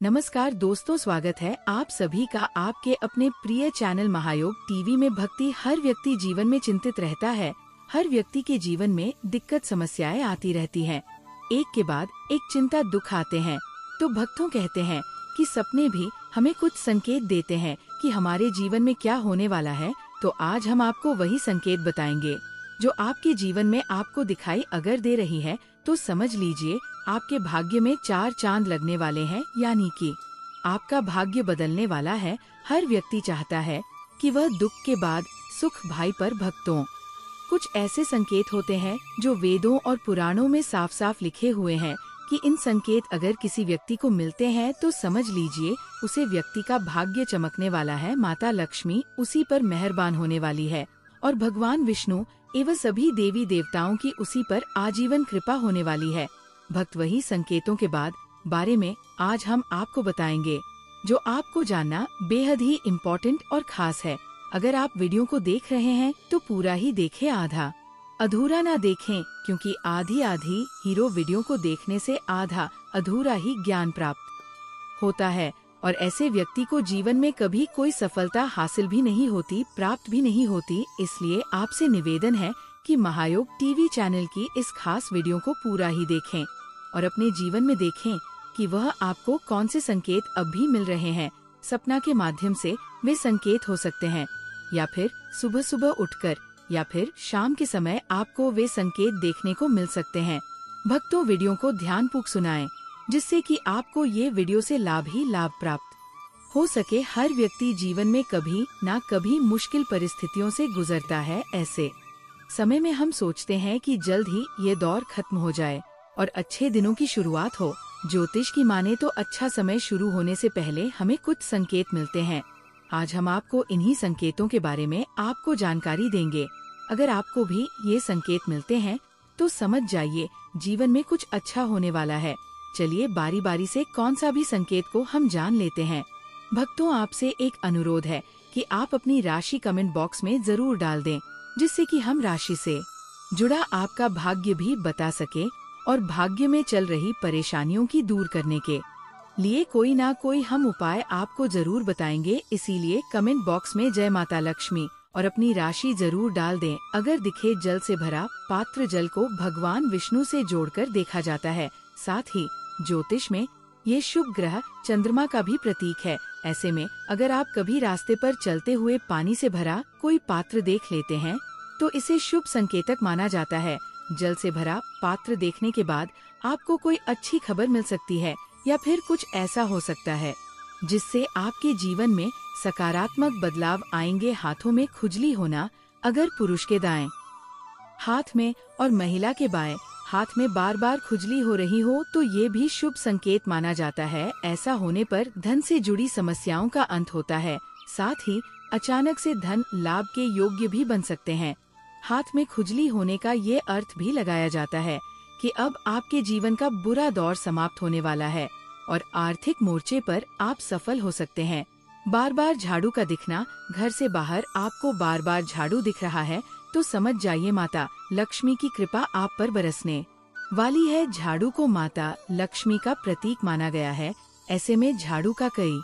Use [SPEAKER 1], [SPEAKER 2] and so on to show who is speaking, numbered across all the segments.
[SPEAKER 1] नमस्कार दोस्तों, स्वागत है आप सभी का आपके अपने प्रिय चैनल महायोग टीवी में। भक्ति हर व्यक्ति जीवन में चिंतित रहता है। हर व्यक्ति के जीवन में दिक्कत समस्याएं आती रहती हैं। एक के बाद एक चिंता दुख आते हैं। तो भक्तों कहते हैं कि सपने भी हमें कुछ संकेत देते हैं कि हमारे जीवन में क्या होने वाला है। तो आज हम आपको वही संकेत बताएंगे जो आपके जीवन में आपको दिखाई अगर दे रही है तो समझ लीजिए आपके भाग्य में 4 चांद लगने वाले हैं, यानी कि आपका भाग्य बदलने वाला है। हर व्यक्ति चाहता है कि वह दुख के बाद सुख भाई पर भक्तों। कुछ ऐसे संकेत होते हैं जो वेदों और पुराणों में साफ साफ लिखे हुए हैं कि इन संकेत अगर किसी व्यक्ति को मिलते हैं तो समझ लीजिए उसे व्यक्ति का भाग्य चमकने वाला है। माता लक्ष्मी उसी पर मेहरबान होने वाली है और भगवान विष्णु एवं सभी देवी देवताओं की उसी पर आजीवन कृपा होने वाली है। भक्त वही संकेतों के बारे में आज हम आपको बताएंगे जो आपको जानना बेहद ही इम्पोर्टेंट और खास है। अगर आप वीडियो को देख रहे हैं तो पूरा ही देखें, आधा अधूरा ना देखें, क्योंकि आधी आधी हीरो वीडियो को देखने से आधा अधूरा ही ज्ञान प्राप्त होता है। और ऐसे व्यक्ति को जीवन में कभी कोई सफलता हासिल भी नहीं होती, प्राप्त भी नहीं होती। इसलिए आपसे निवेदन है कि महायोग टीवी चैनल की इस खास वीडियो को पूरा ही देखें और अपने जीवन में देखें कि वह आपको कौन से संकेत अब भी मिल रहे हैं। सपना के माध्यम से वे संकेत हो सकते हैं, या फिर सुबह सुबह उठकर, या फिर शाम के समय आपको वे संकेत देखने को मिल सकते हैं। भक्तों, वीडियो को ध्यानपूर्वक सुनाएं जिससे कि आपको ये वीडियो से लाभ ही लाभ प्राप्त हो सके। हर व्यक्ति जीवन में कभी ना कभी मुश्किल परिस्थितियों से गुजरता है। ऐसे समय में हम सोचते हैं कि जल्द ही ये दौर खत्म हो जाए और अच्छे दिनों की शुरुआत हो। ज्योतिष की माने तो अच्छा समय शुरू होने से पहले हमें कुछ संकेत मिलते हैं। आज हम आपको इन्हीं संकेतों के बारे में आपको जानकारी देंगे। अगर आपको भी ये संकेत मिलते हैं तो समझ जाइए जीवन में कुछ अच्छा होने वाला है। चलिए बारी बारी से कौन सा भी संकेत को हम जान लेते हैं। भक्तों, आपसे एक अनुरोध है कि आप अपनी राशि कमेंट बॉक्स में जरूर डाल दें, जिससे कि हम राशि से जुड़ा आपका भाग्य भी बता सके और भाग्य में चल रही परेशानियों की दूर करने के लिए कोई ना कोई हम उपाय आपको जरूर बताएंगे। इसीलिए कमेंट बॉक्स में जय माता लक्ष्मी और अपनी राशि जरूर डाल दें। अगर दिखे जल से भरा पात्र, जल को भगवान विष्णु से जोड़कर देखा जाता है। साथ ही ज्योतिष में ये शुभ ग्रह चंद्रमा का भी प्रतीक है। ऐसे में अगर आप कभी रास्ते पर चलते हुए पानी से भरा कोई पात्र देख लेते हैं तो इसे शुभ संकेतक माना जाता है। जल से भरा पात्र देखने के बाद आपको कोई अच्छी खबर मिल सकती है, या फिर कुछ ऐसा हो सकता है जिससे आपके जीवन में सकारात्मक बदलाव आएंगे। हाथों में खुजली होना, अगर पुरुष के दाएं हाथ में और महिला के बाएं हाथ में बार बार खुजली हो रही हो तो ये भी शुभ संकेत माना जाता है। ऐसा होने पर धन से जुड़ी समस्याओं का अंत होता है। साथ ही अचानक से धन लाभ के योग्य भी बन सकते हैं। हाथ में खुजली होने का ये अर्थ भी लगाया जाता है कि अब आपके जीवन का बुरा दौर समाप्त होने वाला है और आर्थिक मोर्चे पर आप सफल हो सकते हैं। बार बार झाड़ू का दिखना, घर से बाहर आपको बार बार झाड़ू दिख रहा है तो समझ जाइए माता लक्ष्मी की कृपा आप पर बरसने वाली है। झाड़ू को माता लक्ष्मी का प्रतीक माना गया है। ऐसे में झाड़ू का कई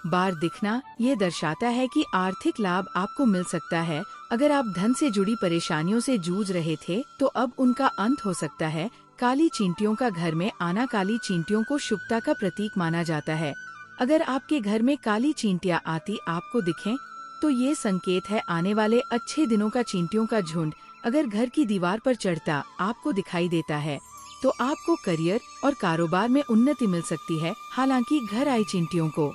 [SPEAKER 1] बार दिखना ये दर्शाता है कि आर्थिक लाभ आपको मिल सकता है। अगर आप धन से जुड़ी परेशानियों से जूझ रहे थे तो अब उनका अंत हो सकता है। काली चींटियों का घर में आना, काली चींटियों को शुभता का प्रतीक माना जाता है। अगर आपके घर में काली चींटियां आती आपको दिखें तो ये संकेत है आने वाले अच्छे दिनों का। चींटियों का झुंड अगर घर की दीवार पर चढ़ता आपको दिखाई देता है तो आपको करियर और कारोबार में उन्नति मिल सकती है। हालांकि घर आई चींटियों को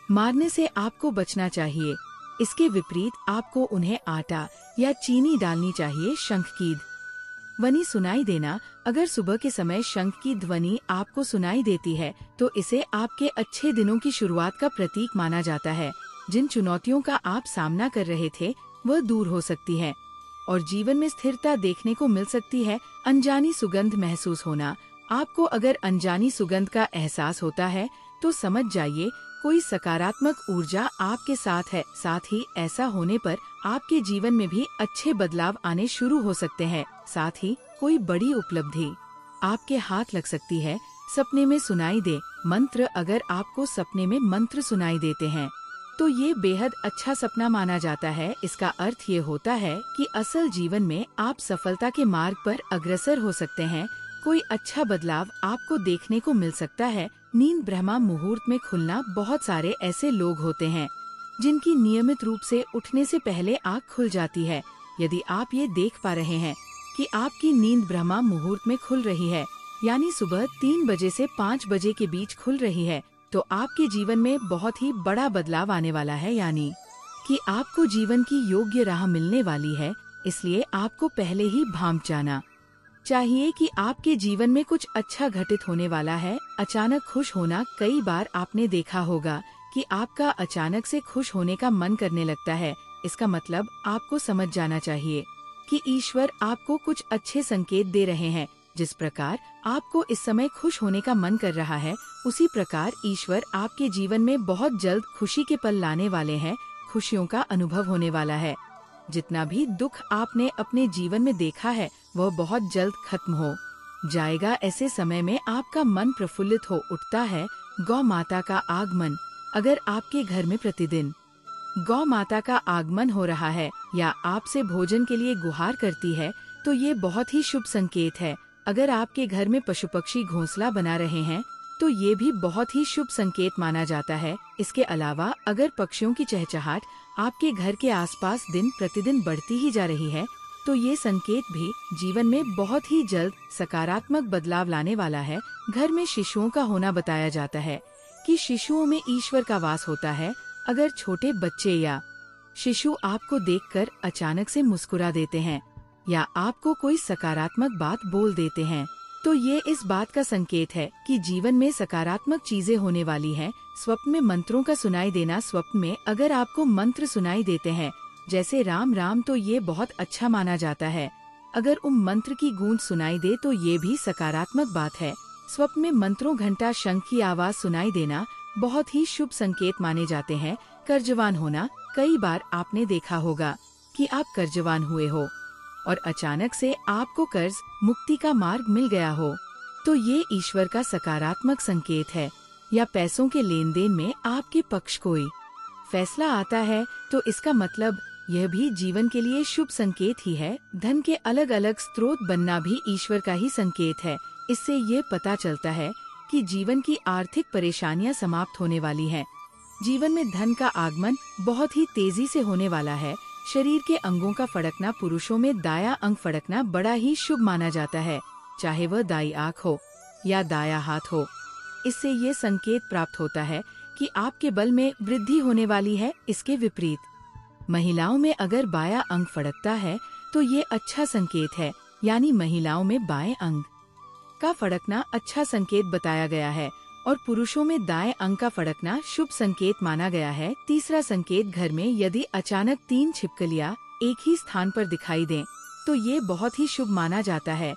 [SPEAKER 1] मारने से आपको बचना चाहिए। इसके विपरीत आपको उन्हें आटा या चीनी डालनी चाहिए। शंख की ध्वनि सुनाई देना, अगर सुबह के समय शंख की ध्वनि आपको सुनाई देती है तो इसे आपके अच्छे दिनों की शुरुआत का प्रतीक माना जाता है। जिन चुनौतियों का आप सामना कर रहे थे वह दूर हो सकती है और जीवन में स्थिरता देखने को मिल सकती है। अनजानी सुगंध महसूस होना, आपको अगर अनजानी सुगंध का एहसास होता है तो समझ जाइए कोई सकारात्मक ऊर्जा आपके साथ है। साथ ही ऐसा होने पर आपके जीवन में भी अच्छे बदलाव आने शुरू हो सकते हैं। साथ ही कोई बड़ी उपलब्धि आपके हाथ लग सकती है। सपने में सुनाई दे मंत्र अगर आपको सपने में मंत्र सुनाई देते हैं तो ये बेहद अच्छा सपना माना जाता है। इसका अर्थ ये होता है कि असल जीवन में आप सफलता के मार्ग पर अग्रसर हो सकते हैं। कोई अच्छा बदलाव आपको देखने को मिल सकता है। नींद ब्रह्मा मुहूर्त में खुलना, बहुत सारे ऐसे लोग होते हैं जिनकी नियमित रूप से उठने से पहले आँख खुल जाती है। यदि आप ये देख पा रहे हैं कि आपकी नींद ब्रह्मा मुहूर्त में खुल रही है, यानी सुबह 3 बजे से 5 बजे के बीच खुल रही है, तो आपके जीवन में बहुत ही बड़ा बदलाव आने वाला है, यानी कि आपको जीवन की योग्य राह मिलने वाली है। इसलिए आपको पहले ही भांप जाना चाहिए कि आपके जीवन में कुछ अच्छा घटित होने वाला है। अचानक खुश होना, कई बार आपने देखा होगा कि आपका अचानक से खुश होने का मन करने लगता है। इसका मतलब आपको समझ जाना चाहिए कि ईश्वर आपको कुछ अच्छे संकेत दे रहे हैं। जिस प्रकार आपको इस समय खुश होने का मन कर रहा है, उसी प्रकार ईश्वर आपके जीवन में बहुत जल्द खुशी के पल लाने वाले हैं। खुशियों का अनुभव होने वाला है। जितना भी दुख आपने अपने जीवन में देखा है, वह बहुत जल्द खत्म हो जाएगा। ऐसे समय में आपका मन प्रफुल्लित हो उठता है। गौ माता का आगमन, अगर आपके घर में प्रतिदिन गौ माता का आगमन हो रहा है या आपसे भोजन के लिए गुहार करती है, तो ये बहुत ही शुभ संकेत है। अगर आपके घर में पशु पक्षी घोंसला बना रहे हैं, तो ये भी बहुत ही शुभ संकेत माना जाता है। इसके अलावा अगर पक्षियों की चहचहाट आपके घर के आसपास दिन प्रतिदिन बढ़ती ही जा रही है, तो ये संकेत भी जीवन में बहुत ही जल्द सकारात्मक बदलाव लाने वाला है। घर में शिशुओं का होना बताया जाता है कि शिशुओं में ईश्वर का वास होता है। अगर छोटे बच्चे या शिशु आपको देखकर अचानक से मुस्कुरा देते हैं या आपको कोई सकारात्मक बात बोल देते हैं, तो ये इस बात का संकेत है कि जीवन में सकारात्मक चीजें होने वाली हैं। स्वप्न में मंत्रों का सुनाई देना, स्वप्न में अगर आपको मंत्र सुनाई देते हैं जैसे राम राम, तो ये बहुत अच्छा माना जाता है। अगर मंत्र की गूंज सुनाई दे तो ये भी सकारात्मक बात है। स्वप्न में मंत्रों, घंटा, शंख की आवाज सुनाई देना बहुत ही शुभ संकेत माने जाते हैं। कर्जवान होना, कई बार आपने देखा होगा कि आप कर्जवान हुए हो और अचानक से आपको कर्ज मुक्ति का मार्ग मिल गया हो, तो ये ईश्वर का सकारात्मक संकेत है। या पैसों के लेन देन में आपके पक्ष कोई फैसला आता है, तो इसका मतलब यह भी जीवन के लिए शुभ संकेत ही है। धन के अलग अलग स्रोत बनना भी ईश्वर का ही संकेत है। इससे ये पता चलता है कि जीवन की आर्थिक परेशानियां समाप्त होने वाली हैं। जीवन में धन का आगमन बहुत ही तेजी से होने वाला है। शरीर के अंगों का फड़कना, पुरुषों में दायां अंग फड़कना बड़ा ही शुभ माना जाता है, चाहे वह दाई आंख हो या दाया हाथ हो। इससे ये संकेत प्राप्त होता है कि आपके बल में वृद्धि होने वाली है। इसके विपरीत महिलाओं में अगर बायां अंग फड़कता है तो ये अच्छा संकेत है, यानी महिलाओं में बाएं अंग का फड़कना अच्छा संकेत बताया गया है और पुरुषों में दाएं अंग का फड़कना शुभ संकेत माना गया है। तीसरा संकेत, घर में यदि अचानक 3 छिपकलियां एक ही स्थान पर दिखाई दें, तो ये बहुत ही शुभ माना जाता है।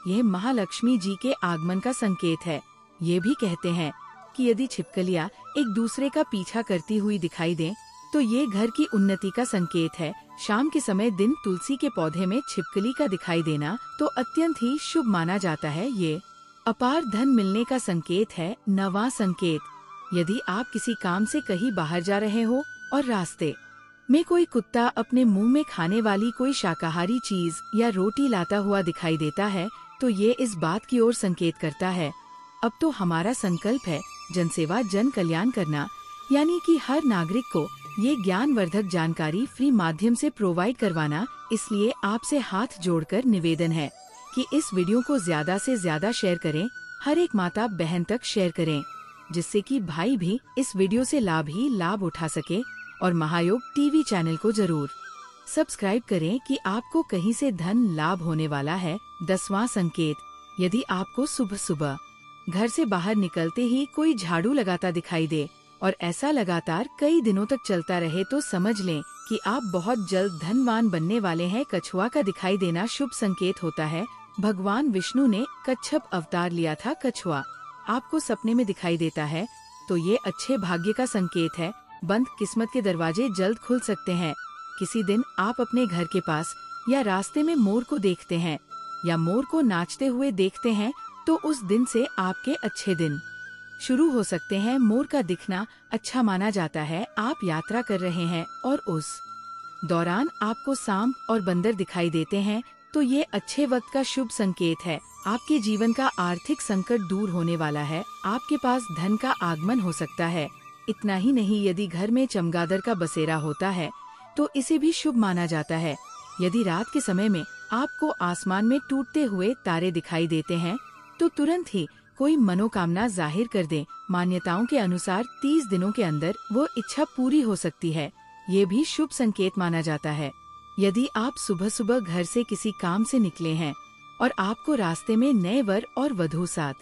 [SPEAKER 1] यह महालक्ष्मी जी के आगमन का संकेत है। ये भी कहते हैं कि यदि छिपकलियां एक दूसरे का पीछा करती हुई दिखाई दें, तो ये घर की उन्नति का संकेत है। शाम के समय दिन तुलसी के पौधे में छिपकली का दिखाई देना तो अत्यंत ही शुभ माना जाता है। ये अपार धन मिलने का संकेत है। 9वां संकेत, यदि आप किसी काम से कहीं बाहर जा रहे हो और रास्ते में कोई कुत्ता अपने मुंह में खाने वाली कोई शाकाहारी चीज या रोटी लाता हुआ दिखाई देता है, तो ये इस बात की ओर संकेत करता है अब तो हमारा संकल्प है जनसेवा, जन कल्याण करना, यानी कि हर नागरिक को ये ज्ञानवर्धक जानकारी फ्री माध्यम से प्रोवाइड करवाना। इसलिए आपसे हाथ जोड़कर निवेदन है कि इस वीडियो को ज्यादा से ज्यादा शेयर करें। हर एक माता बहन तक शेयर करें, जिससे कि भाई भी इस वीडियो से लाभ उठा सके। और महायोग टीवी चैनल को जरूर सब्सक्राइब करें कि आपको कहीं से धन लाभ होने वाला है। 10वां संकेत, यदि आपको सुबह सुबह घर से बाहर निकलते ही कोई झाड़ू लगाता दिखाई दे और ऐसा लगातार कई दिनों तक चलता रहे, तो समझ लें कि आप बहुत जल्द धनवान बनने वाले हैं। कछुआ का दिखाई देना शुभ संकेत होता है। भगवान विष्णु ने कच्छप अवतार लिया था। कछुआ आपको सपने में दिखाई देता है तो ये अच्छे भाग्य का संकेत है। बंद किस्मत के दरवाजे जल्द खुल सकते हैं। किसी दिन आप अपने घर के पास या रास्ते में मोर को देखते हैं या मोर को नाचते हुए देखते हैं, तो उस दिन से आपके अच्छे दिन शुरू हो सकते हैं। मोर का दिखना अच्छा माना जाता है। आप यात्रा कर रहे हैं और उस दौरान आपको सांप और बंदर दिखाई देते हैं तो ये अच्छे वक्त का शुभ संकेत है। आपके जीवन का आर्थिक संकट दूर होने वाला है। आपके पास धन का आगमन हो सकता है। इतना ही नहीं, यदि घर में चमगादड़ का बसेरा होता है तो इसे भी शुभ माना जाता है। यदि रात के समय में आपको आसमान में टूटते हुए तारे दिखाई देते हैं तो तुरंत ही कोई मनोकामना जाहिर कर दें। मान्यताओं के अनुसार 30 दिनों के अंदर वो इच्छा पूरी हो सकती है। ये भी शुभ संकेत माना जाता है। यदि आप सुबह सुबह घर से किसी काम से निकले हैं और आपको रास्ते में नए वर और वधू साथ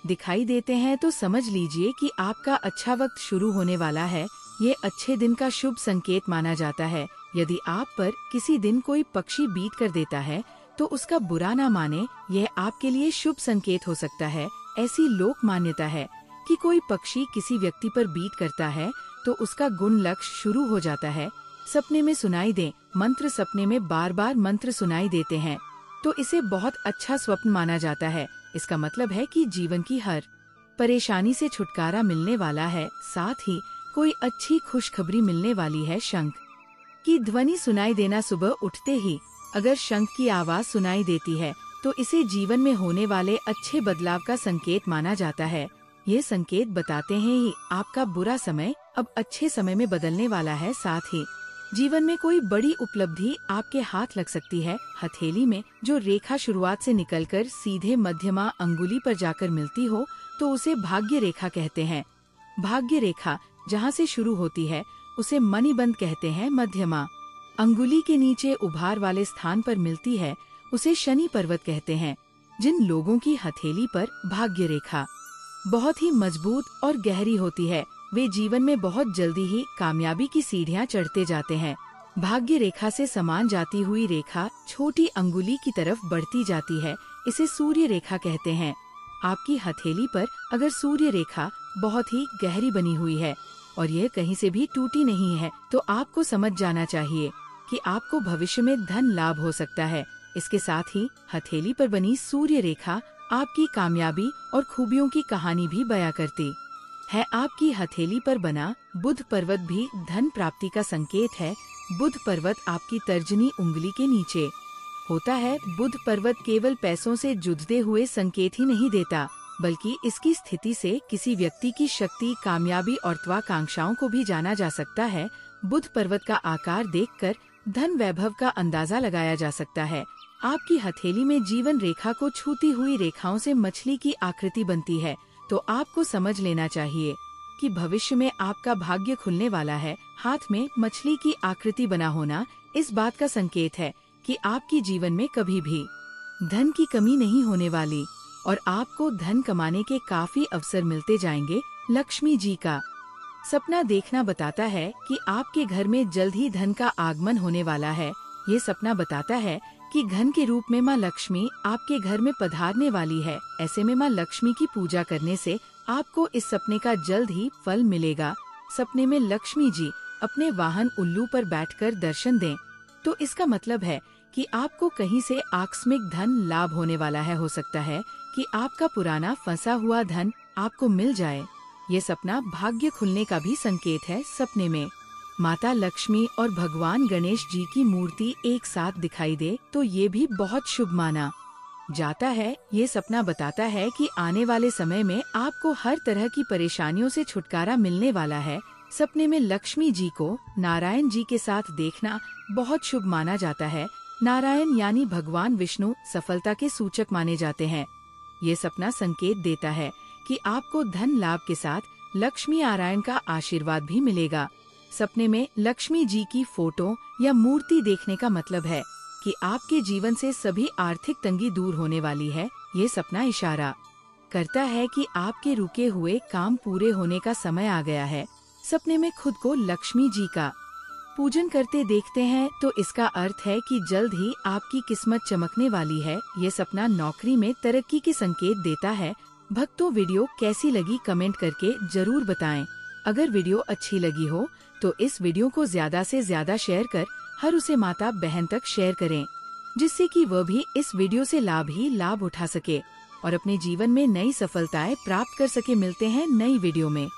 [SPEAKER 1] दिखाई देते हैं तो समझ लीजिए कि आपका अच्छा वक्त शुरू होने वाला है। ये अच्छे दिन का शुभ संकेत माना जाता है। यदि आप पर किसी दिन कोई पक्षी बीट कर देता है तो उसका बुरा ना माने, यह आपके लिए शुभ संकेत हो सकता है। ऐसी लोक मान्यता है कि कोई पक्षी किसी व्यक्ति पर बीट करता है तो उसका गुण लक्ष्य शुरू हो जाता है। सपने में सुनाई दे मंत्र, सपने में बार बार मंत्र सुनाई देते हैं तो इसे बहुत अच्छा स्वप्न माना जाता है। इसका मतलब है कि जीवन की हर परेशानी से छुटकारा मिलने वाला है। साथ ही कोई अच्छी खुशखबरी मिलने वाली है। शंख की ध्वनि सुनाई देना, सुबह उठते ही अगर शंख की आवाज सुनाई देती है तो इसे जीवन में होने वाले अच्छे बदलाव का संकेत माना जाता है। ये संकेत बताते हैं ही आपका बुरा समय अब अच्छे समय में बदलने वाला है। साथ ही जीवन में कोई बड़ी उपलब्धि आपके हाथ लग सकती है। हथेली में जो रेखा शुरुआत से निकलकर सीधे मध्यमा अंगुली पर जाकर मिलती हो तो उसे भाग्य रेखा कहते हैं। भाग्य रेखा जहाँ से शुरू होती है उसे मणिबंध कहते हैं। मध्यमा अंगुली के नीचे उभार वाले स्थान पर मिलती है उसे शनि पर्वत कहते हैं। जिन लोगों की हथेली पर भाग्य रेखा बहुत ही मजबूत और गहरी होती है वे जीवन में बहुत जल्दी ही कामयाबी की सीढ़ियां चढ़ते जाते हैं। भाग्य रेखा से समान जाती हुई रेखा छोटी अंगुली की तरफ बढ़ती जाती है, इसे सूर्य रेखा कहते हैं। आपकी हथेली पर अगर सूर्य रेखा बहुत ही गहरी बनी हुई है और यह कहीं से भी टूटी नहीं है तो आपको समझ जाना चाहिए कि आपको भविष्य में धन लाभ हो सकता है। इसके साथ ही हथेली पर बनी सूर्य रेखा आपकी कामयाबी और खूबियों की कहानी भी बयां करती है। आपकी हथेली पर बना बुध पर्वत भी धन प्राप्ति का संकेत है। बुध पर्वत आपकी तर्जनी उंगली के नीचे होता है। बुध पर्वत केवल पैसों से जुड़ते हुए संकेत ही नहीं देता बल्कि इसकी स्थिति से किसी व्यक्ति की शक्ति, कामयाबी और महत्वाकांक्षाओं को भी जाना जा सकता है। बुध पर्वत का आकार देखकर धन वैभव का अंदाजा लगाया जा सकता है। आपकी हथेली में जीवन रेखा को छूती हुई रेखाओं से मछली की आकृति बनती है तो आपको समझ लेना चाहिए कि भविष्य में आपका भाग्य खुलने वाला है। हाथ में मछली की आकृति बना होना इस बात का संकेत है कि आपकी जीवन में कभी भी धन की कमी नहीं होने वाली और आपको धन कमाने के काफी अवसर मिलते जाएंगे। लक्ष्मी जी का सपना देखना बताता है कि आपके घर में जल्द ही धन का आगमन होने वाला है। ये सपना बताता है कि धन के रूप में माँ लक्ष्मी आपके घर में पधारने वाली है। ऐसे में माँ लक्ष्मी की पूजा करने से आपको इस सपने का जल्द ही फल मिलेगा। सपने में लक्ष्मी जी अपने वाहन उल्लू पर बैठकर दर्शन दें तो इसका मतलब है कि आपको कहीं से आकस्मिक धन लाभ होने वाला है। हो सकता है कि आपका पुराना फंसा हुआ धन आपको मिल जाए। ये सपना भाग्य खुलने का भी संकेत है। सपने में माता लक्ष्मी और भगवान गणेश जी की मूर्ति एक साथ दिखाई दे तो ये भी बहुत शुभ माना जाता है। ये सपना बताता है कि आने वाले समय में आपको हर तरह की परेशानियों से छुटकारा मिलने वाला है। सपने में लक्ष्मी जी को नारायण जी के साथ देखना बहुत शुभ माना जाता है। नारायण यानी भगवान विष्णु सफलता के सूचक माने जाते हैं। ये सपना संकेत देता है कि आपको धन लाभ के साथ लक्ष्मी नारायण का आशीर्वाद भी मिलेगा। सपने में लक्ष्मी जी की फोटो या मूर्ति देखने का मतलब है कि आपके जीवन से सभी आर्थिक तंगी दूर होने वाली है। ये सपना इशारा करता है कि आपके रुके हुए काम पूरे होने का समय आ गया है। सपने में खुद को लक्ष्मी जी का पूजन करते देखते हैं तो इसका अर्थ है कि जल्द ही आपकी किस्मत चमकने वाली है। ये सपना नौकरी में तरक्की के संकेत देता है। भक्तों, वीडियो कैसी लगी कमेंट करके जरूर बताएं। अगर वीडियो अच्छी लगी हो तो इस वीडियो को ज्यादा से ज्यादा शेयर कर हर उसे माता बहन तक शेयर करें जिससे कि वह भी इस वीडियो से लाभ ही लाभ उठा सके। और अपने जीवन में नई सफलताएं प्राप्त कर सके। मिलते हैं नई वीडियो में।